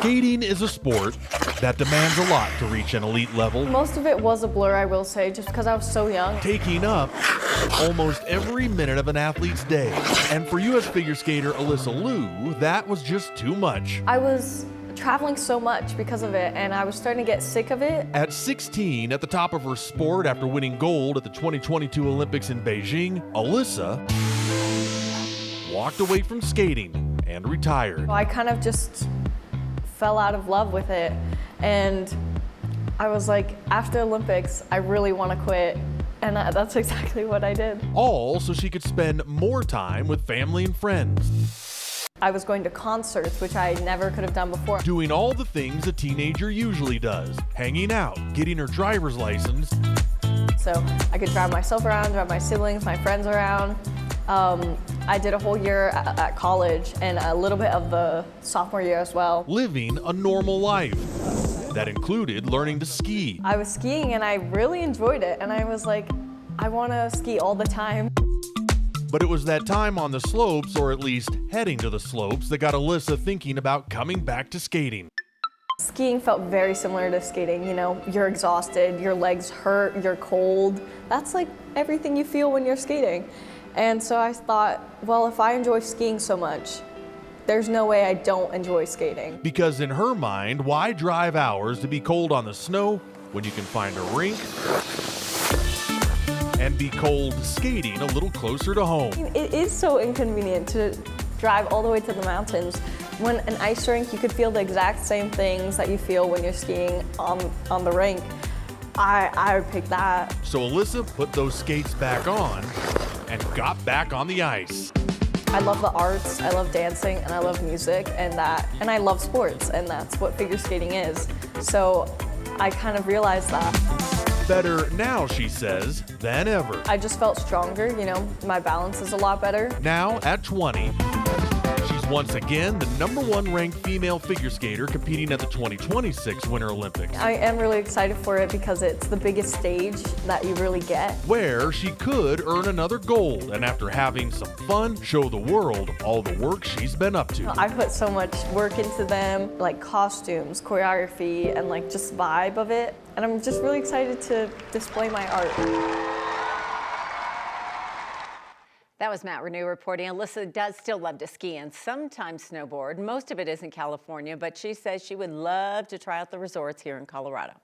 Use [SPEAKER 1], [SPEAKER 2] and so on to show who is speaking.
[SPEAKER 1] Skating is a sport that demands a lot to reach an elite level,
[SPEAKER 2] Most of it was a blur, I will say, just because I was so young.
[SPEAKER 1] taking up almost every minute of an athlete's day. And for U.S. figure skater Alysa Liu, that was just too much.
[SPEAKER 2] I was traveling so much because of it, and I was starting to get sick of it.
[SPEAKER 1] At 16, at the top of her sport after winning gold at the 2022 Olympics in Beijing, Alysa walked away from skating and retired.
[SPEAKER 2] I kind of just fell out of love with it, and I was like, after Olympics, I really want to quit, and that's exactly what I did.
[SPEAKER 1] All so she could spend more time with family and friends.
[SPEAKER 2] I was going to concerts, which I never could have done before.
[SPEAKER 1] Doing all the things a teenager usually does. Hanging out, getting her driver's license.
[SPEAKER 2] So I could drive myself around, drive my siblings, my friends around. I did a whole year at college and a little bit of the sophomore year as well.
[SPEAKER 1] Living a normal life. That included learning to ski.
[SPEAKER 2] I was skiing and I really enjoyed it, and I was like, I want to ski all the time.
[SPEAKER 1] But it was that time on the slopes, or at least heading to the slopes, that got Alysa thinking about coming back to skating.
[SPEAKER 2] Skiing felt very similar to skating. You know, you're exhausted, your legs hurt, you're cold. That's like everything you feel when you're skating. And so I thought, well, if I enjoy skiing so much, there's no way I don't enjoy skating.
[SPEAKER 1] Because in her mind, why drive hours to be cold on the snow when you can find a rink and be cold skating a little closer to home?
[SPEAKER 2] It is so inconvenient to drive all the way to the mountains. When an ice rink, you could feel the exact same things that you feel when you're skiing on the rink. I would pick that.
[SPEAKER 1] So Alysa put those skates back on and got back on the ice.
[SPEAKER 2] I love the arts, I love dancing, and I love music, and I love sports, and that's what figure skating is. So I kind of realized that.
[SPEAKER 1] Better now, she says, than ever.
[SPEAKER 2] I just felt stronger, you know, my balance is a lot better.
[SPEAKER 1] Now, at 20, she's once again the #1 ranked female figure skater competing at the 2026 Winter Olympics,
[SPEAKER 2] I am really excited for it because it's the biggest stage that you really get.
[SPEAKER 1] where she could earn another gold and, after having some fun, show the world all the work she's been up to.
[SPEAKER 2] I put so much work into them, like costumes, choreography, and like just vibe of it. And I'm just really excited to display my art.
[SPEAKER 3] That was Matt Renew reporting. Alysa does still love to ski and sometimes snowboard. Most of it is in California, but she says she would love to try out the resorts here in Colorado.